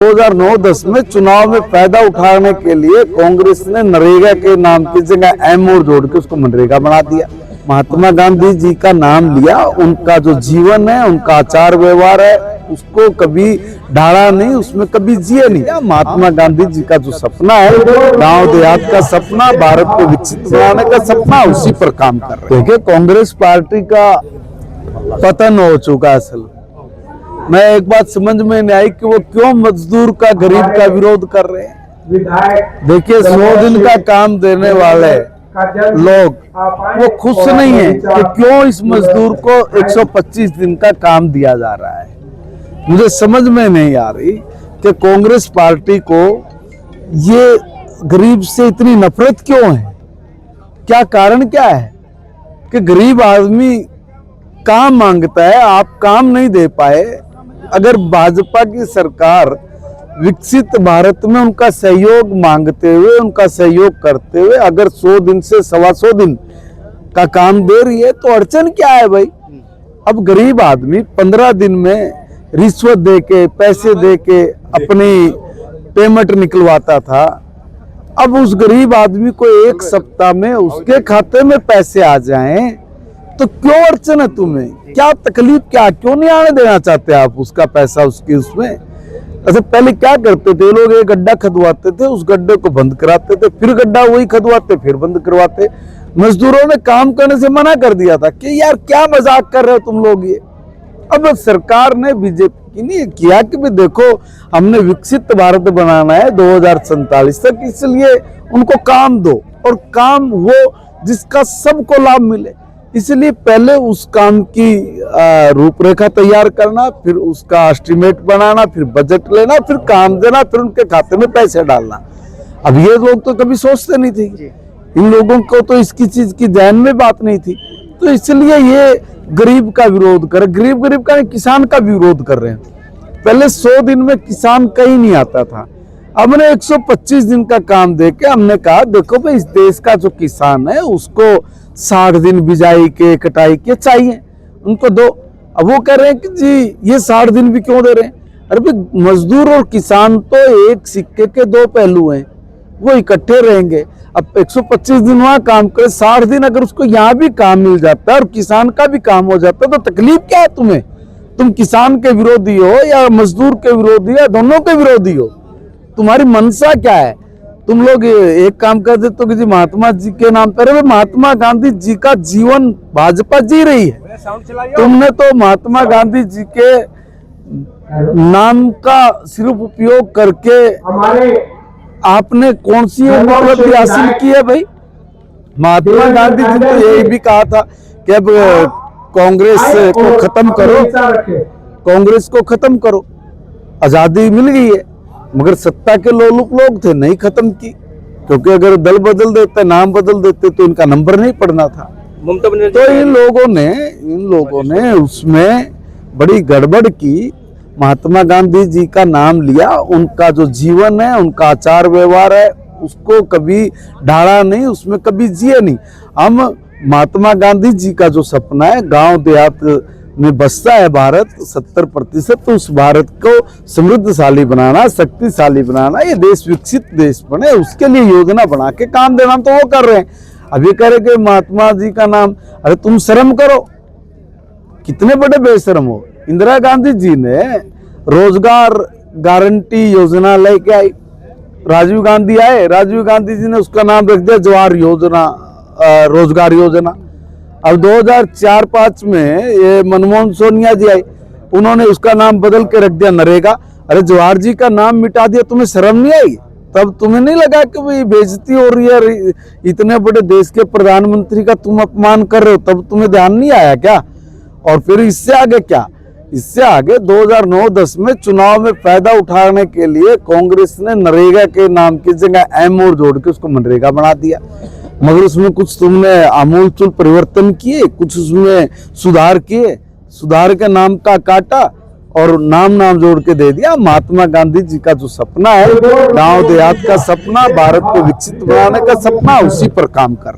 2009-10 में चुनाव में फायदा उठाने के लिए कांग्रेस ने नरेगा के नाम की जगह एम और जोड़ के उसको मनरेगा बना दिया। महात्मा गांधी जी का नाम लिया, उनका जो जीवन है, उनका आचार व्यवहार है, उसको कभी ढाड़ा नहीं, उसमें कभी जिए नहीं। महात्मा गांधी जी का जो सपना है, गांव देहात का सपना, भारत को विकसित बनाने का सपना, उसी पर काम कर रहे हैं। देखिए, कांग्रेस पार्टी का पतन हो चुका है। असल मैं एक बात समझ में नहीं आई कि वो क्यों मजदूर का, गरीब का विरोध कर रहे हैं। देखिए, 100 दिन का काम देने वाले लोग वो खुश नहीं है कि क्यों इस मजदूर को 125 दिन का काम दिया जा रहा है। मुझे समझ में नहीं आ रही कि कांग्रेस पार्टी को ये गरीब से इतनी नफरत क्यों है। क्या कारण क्या है कि गरीब आदमी काम मांगता है, आप काम नहीं दे पाए। अगर भाजपा की सरकार विकसित भारत में उनका सहयोग मांगते हुए, उनका सहयोग करते हुए अगर 100 दिन से 125 दिन का काम दे रही है तो अड़चन क्या है भाई। अब गरीब आदमी 15 दिन में रिश्वत देके, पैसे देके अपनी पेमेंट निकलवाता था। अब उस गरीब आदमी को एक सप्ताह में उसके खाते में पैसे आ जाएं तो क्यों अड़चन है तुम्हें? क्या तकलीफ, क्या क्यों नहीं आने देना चाहते आप उसका पैसा उसकी उसमें? अच्छा, पहले क्या करते थे लोग, एक गड्ढा खदवाते थे, उस गड्ढे को बंद कराते थे, फिर गड्ढा वही खदवाते, फिर बंद करवाते। मजदूरों ने काम करने से मना कर दिया था कि यार क्या मजाक कर रहे हो तुम लोग ये। अब सरकार ने, बीजेपी की नहीं किया कि भी देखो हमने विकसित भारत बनाना है 2047 तक, इसलिए उनको काम दो और काम वो जिसका सबको लाभ मिले। इसलिए पहले उस काम की रूपरेखा तैयार करना, फिर उसका एस्टिमेट बनाना, फिर बजट लेना, फिर काम देना, फिर उनके खाते में पैसे डालना। अब ये लोग तो कभी सोचते नहीं थे, इन लोगों को तो इसकी चीज की ध्यान में बात नहीं थी। तो इसलिए ये गरीब का विरोध कर, गरीब का नहीं, किसान का भी विरोध कर रहे हैं। पहले 100 दिन में किसान कहीं नहीं आता था, हमने 125 दिन का काम देके हमने कहा देखो भाई, इस देश का जो किसान है उसको 60 दिन बिजाई के, कटाई के चाहिए, उनको दो। अब वो कह रहे हैं कि जी ये 60 दिन भी क्यों दे रहे हैं? अरे भाई, मजदूर और किसान तो एक सिक्के के दो पहलू हैं, वो इकट्ठे रहेंगे। अब 125 दिन वहां काम करे, 60 दिन अगर उसको यहाँ भी काम मिल जाता है और किसान का भी काम हो जाता है तो तकलीफ क्या है तुम्हें? तुम किसान के विरोधी हो या मजदूर के विरोधी या दोनों के विरोधी हो? तुम्हारी मनसा क्या है? तुम लोग एक काम कर देते हो कि जी महात्मा जी के नाम पर, महात्मा गांधी जी का जीवन भाजपा जी रही है। तुमने तो महात्मा गांधी जी के नाम का सिर्फ उपयोग करके आपने कौन सी उपलब्धि हासिल की है भाई? महात्मा गांधी जी ने यही भी कहा था कि अब कांग्रेस को खत्म करो, कांग्रेस को खत्म करो। आजादी मिल गई है, मगर सत्ता के लोग थे, नहीं खत्म की, क्योंकि अगर दल बदल देते, नाम बदल देते तो इनका नंबर नहीं पड़ना था। तो इन लोगों ने उसमें बड़ी गड़बड़ की। महात्मा गांधी जी का नाम लिया, उनका जो जीवन है, उनका आचार व्यवहार है, उसको कभी ढाड़ा नहीं, उसमें कभी जिए नहीं। हम महात्मा गांधी जी का जो सपना है, गांव देहात में बसता है भारत 70%, तो उस भारत को समृद्धशाली बनाना, शक्तिशाली बनाना, ये देश विकसित देश बने, उसके लिए योजना बना के काम देना, तो वो कर रहे हैं। अब ये कह रहे कि महात्मा जी का नाम, अरे तुम शर्म करो, कितने बड़े बेशर्म हो। इंदिरा गांधी जी ने रोजगार गारंटी योजना लेके आई, राजीव गांधी आए, राजीव गांधी जी ने उसका नाम रख दिया जवाहर योजना, रोजगार योजना। अब 2004-5 में ये मनमोहन सोनिया जी आई, उन्होंने उसका नाम बदल के रख दिया नरेगा। अरे जवाहर जी का नाम मिटा दिया, तुम्हें शर्म नहीं आई? तब तुम्हें नहीं लगा कि भाई बेइज्जती हो रही है, इतने बड़े देश के प्रधानमंत्री का तुम अपमान कर रहे हो? तब तुम्हें ध्यान नहीं आया क्या? और फिर इससे आगे क्या? इससे आगे 2009-10 में चुनाव में फायदा उठाने के लिए कांग्रेस ने नरेगा के नाम की जगह एम और जोड़ के उसको मनरेगा बना दिया। मगर उसमें कुछ तुमने आमूलचूल परिवर्तन किए, कुछ उसमें सुधार किए, सुधार के नाम का काटा और नाम जोड़ के दे दिया। महात्मा गांधी जी का जो सपना है, गांव देहात का सपना, भारत को विकसित बनाने का सपना, उसी पर काम कर